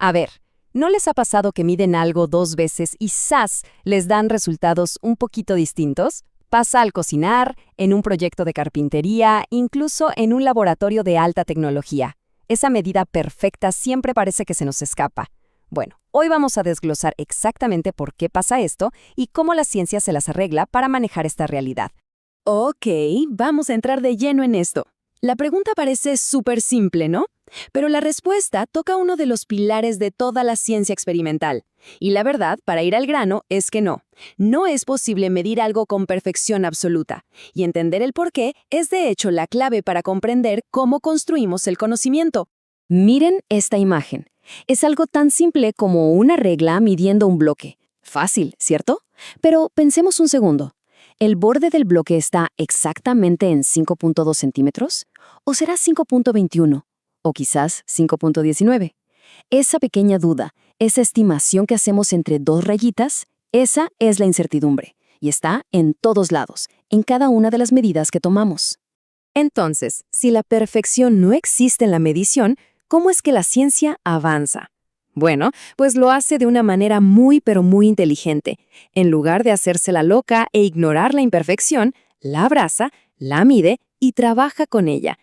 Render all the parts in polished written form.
A ver, ¿no les ha pasado que miden algo 2 veces y ¡zas! Les dan resultados un poquito distintos? Pasa al cocinar, en un proyecto de carpintería, incluso en un laboratorio de alta tecnología. Esa medida perfecta siempre parece que se nos escapa. Bueno, hoy vamos a desglosar exactamente por qué pasa esto y cómo la ciencia se las arregla para manejar esta realidad. Ok, vamos a entrar de lleno en esto. La pregunta parece súper simple, ¿no? Pero la respuesta toca uno de los pilares de toda la ciencia experimental. Y la verdad, para ir al grano, es que no. No es posible medir algo con perfección absoluta. Y entender el por qué es de hecho la clave para comprender cómo construimos el conocimiento. Miren esta imagen. Es algo tan simple como una regla midiendo un bloque. Fácil, ¿cierto? Pero pensemos un segundo. ¿El borde del bloque está exactamente en 5.2 centímetros? ¿O será 5.21? ¿O quizás 5.19? Esa pequeña duda, esa estimación que hacemos entre dos rayitas, esa es la incertidumbre. Y está en todos lados, en cada una de las medidas que tomamos. Entonces, si la perfección no existe en la medición, ¿cómo es que la ciencia avanza? Bueno, pues lo hace de una manera muy pero muy inteligente. En lugar de hacerse la loca e ignorar la imperfección, la abraza, la mide y trabaja con ella.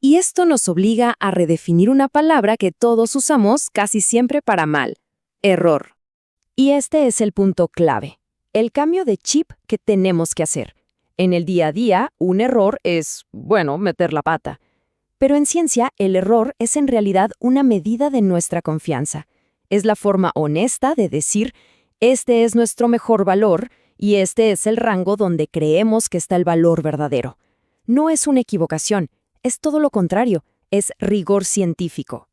Y esto nos obliga a redefinir una palabra que todos usamos casi siempre para mal: error. Y este es el punto clave, el cambio de chip que tenemos que hacer. En el día a día, un error es, bueno, meter la pata. Pero en ciencia, el error es en realidad una medida de nuestra confianza. Es la forma honesta de decir, este es nuestro mejor valor y este es el rango donde creemos que está el valor verdadero. No es una equivocación, es todo lo contrario, es rigor científico.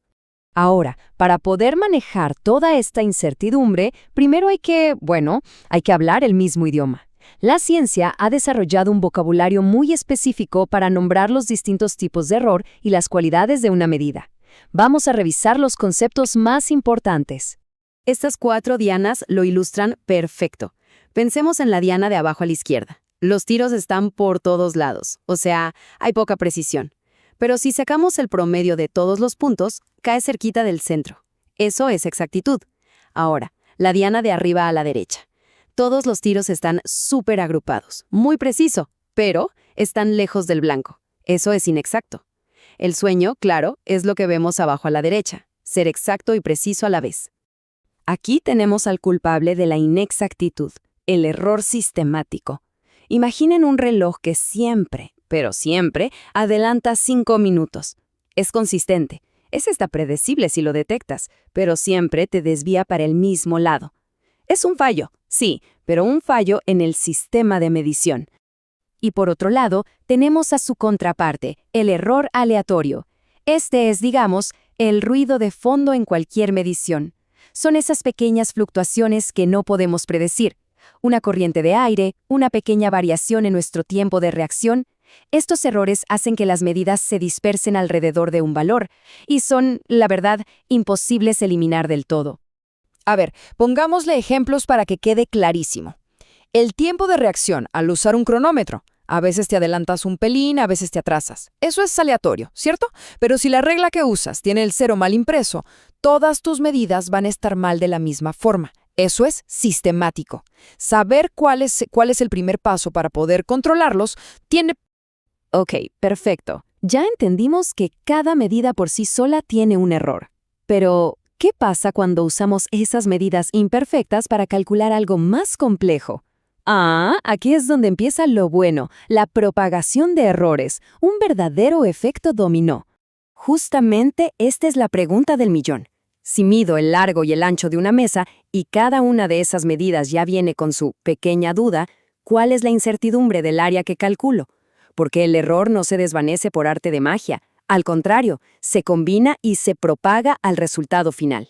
Ahora, para poder manejar toda esta incertidumbre, primero hay que hablar el mismo idioma. La ciencia ha desarrollado un vocabulario muy específico para nombrar los distintos tipos de error y las cualidades de una medida. Vamos a revisar los conceptos más importantes. Estas 4 dianas lo ilustran perfecto. Pensemos en la diana de abajo a la izquierda. Los tiros están por todos lados, o sea, hay poca precisión. Pero si sacamos el promedio de todos los puntos, cae cerquita del centro. Eso es exactitud. Ahora, la diana de arriba a la derecha. Todos los tiros están súper agrupados, muy preciso, pero están lejos del blanco. Eso es inexacto. El sueño, claro, es lo que vemos abajo a la derecha, ser exacto y preciso a la vez. Aquí tenemos al culpable de la inexactitud, el error sistemático. Imaginen un reloj que siempre, pero siempre, adelanta 5 minutos. Es consistente, es hasta predecible si lo detectas, pero siempre te desvía para el mismo lado. Es un fallo, sí, pero un fallo en el sistema de medición. Y por otro lado, tenemos a su contraparte, el error aleatorio. Este es, digamos, el ruido de fondo en cualquier medición. Son esas pequeñas fluctuaciones que no podemos predecir. Una corriente de aire, una pequeña variación en nuestro tiempo de reacción. Estos errores hacen que las medidas se dispersen alrededor de un valor y son, la verdad, imposibles de eliminar del todo. A ver, pongámosle ejemplos para que quede clarísimo. El tiempo de reacción al usar un cronómetro. A veces te adelantas un pelín, a veces te atrasas. Eso es aleatorio, ¿cierto? Pero si la regla que usas tiene el 0 mal impreso, todas tus medidas van a estar mal de la misma forma. Eso es sistemático. Saber cuál es el primer paso para poder controlarlos tiene... Ok, perfecto. Ya entendimos que cada medida por sí sola tiene un error. Pero, ¿qué pasa cuando usamos esas medidas imperfectas para calcular algo más complejo? Aquí es donde empieza lo bueno, la propagación de errores, un verdadero efecto dominó. Justamente esta es la pregunta del millón. Si mido el largo y el ancho de una mesa y cada una de esas medidas ya viene con su pequeña duda, ¿cuál es la incertidumbre del área que calculo? Porque el error no se desvanece por arte de magia. Al contrario, se combina y se propaga al resultado final.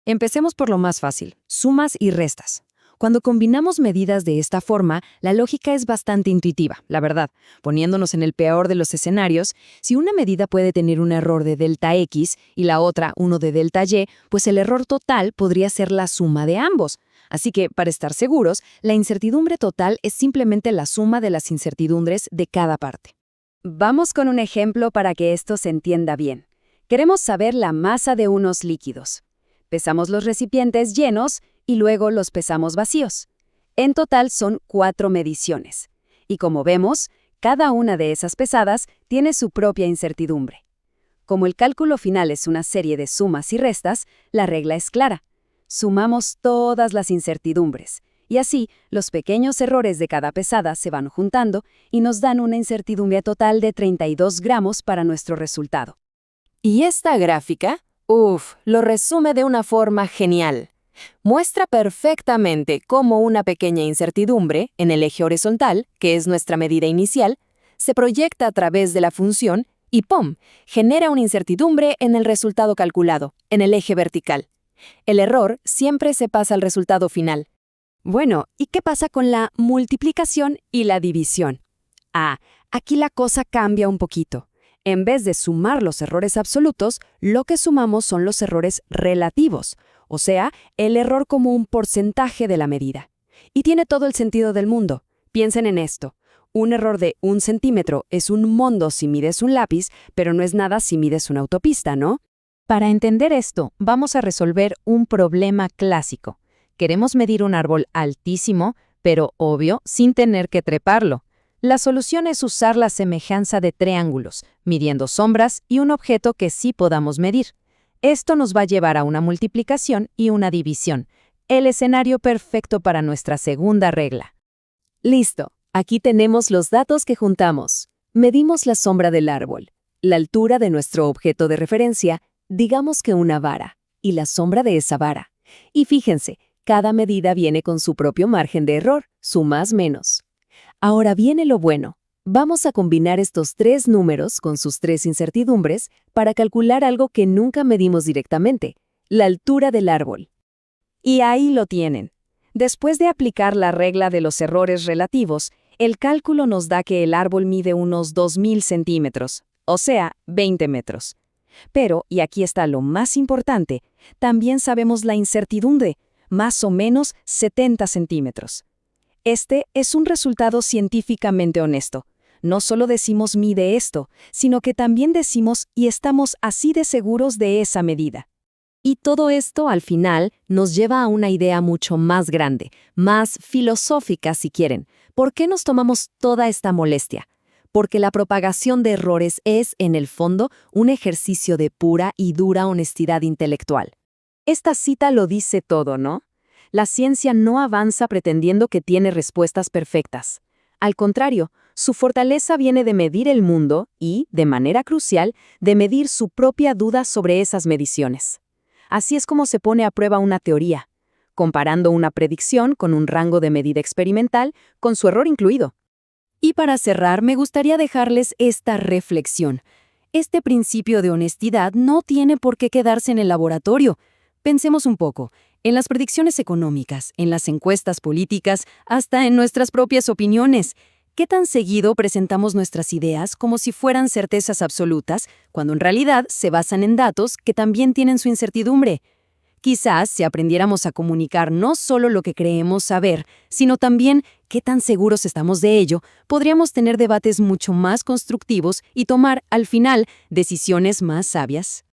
Empecemos por lo más fácil, sumas y restas. Cuando combinamos medidas de esta forma, la lógica es bastante intuitiva, la verdad. Poniéndonos en el peor de los escenarios, si una medida puede tener un error de delta X y la otra uno de delta Y, pues el error total podría ser la suma de ambos. Así que, para estar seguros, la incertidumbre total es simplemente la suma de las incertidumbres de cada parte. Vamos con un ejemplo para que esto se entienda bien. Queremos saber la masa de unos líquidos. pesamos los recipientes llenos y luego los pesamos vacíos. En total son 4 mediciones. Y como vemos, cada una de esas pesadas tiene su propia incertidumbre. Como el cálculo final es una serie de sumas y restas, la regla es clara. Sumamos todas las incertidumbres, y así los pequeños errores de cada pesada se van juntando y nos dan una incertidumbre total de 32 gramos para nuestro resultado. Y esta gráfica, lo resume de una forma genial. Muestra perfectamente cómo una pequeña incertidumbre en el eje horizontal, que es nuestra medida inicial, se proyecta a través de la función y ¡pum!, genera una incertidumbre en el resultado calculado, en el eje vertical. El error siempre se pasa al resultado final. Bueno, ¿y qué pasa con la multiplicación y la división? Aquí la cosa cambia un poquito. En vez de sumar los errores absolutos, lo que sumamos son los errores relativos, o sea, el error como un porcentaje de la medida. Y tiene todo el sentido del mundo. Piensen en esto. Un error de 1 centímetro es un mundo si mides un lápiz, pero no es nada si mides una autopista, ¿no? Para entender esto, vamos a resolver un problema clásico. Queremos medir un árbol altísimo, pero obvio, sin tener que treparlo. La solución es usar la semejanza de triángulos, midiendo sombras y un objeto que sí podamos medir. Esto nos va a llevar a una multiplicación y una división, el escenario perfecto para nuestra segunda regla. Listo, aquí tenemos los datos que juntamos. Medimos la sombra del árbol, la altura de nuestro objeto de referencia, digamos que una vara, y la sombra de esa vara. Y fíjense, cada medida viene con su propio margen de error, su más menos. Ahora viene lo bueno. Vamos a combinar estos 3 números con sus 3 incertidumbres para calcular algo que nunca medimos directamente, la altura del árbol. Y ahí lo tienen. Después de aplicar la regla de los errores relativos, el cálculo nos da que el árbol mide unos 2000 centímetros, o sea, 20 metros. Pero, y aquí está lo más importante, también sabemos la incertidumbre, más o menos 70 centímetros. Este es un resultado científicamente honesto. No solo decimos mide esto, sino que también decimos y estamos así de seguros de esa medida. Y todo esto, al final, nos lleva a una idea mucho más grande, más filosófica si quieren. ¿Por qué nos tomamos toda esta molestia? Porque la propagación de errores es, en el fondo, un ejercicio de pura y dura honestidad intelectual. Esta cita lo dice todo, ¿no? La ciencia no avanza pretendiendo que tiene respuestas perfectas. Al contrario, su fortaleza viene de medir el mundo y, de manera crucial, de medir su propia duda sobre esas mediciones. Así es como se pone a prueba una teoría, comparando una predicción con un rango de medida experimental, con su error incluido. Y para cerrar, me gustaría dejarles esta reflexión. Este principio de honestidad no tiene por qué quedarse en el laboratorio. Pensemos un poco. En las predicciones económicas, en las encuestas políticas, hasta en nuestras propias opiniones. ¿Qué tan seguido presentamos nuestras ideas como si fueran certezas absolutas, cuando en realidad se basan en datos que también tienen su incertidumbre? Quizás si aprendiéramos a comunicar no solo lo que creemos saber, sino también qué tan seguros estamos de ello, podríamos tener debates mucho más constructivos y tomar, al final, decisiones más sabias.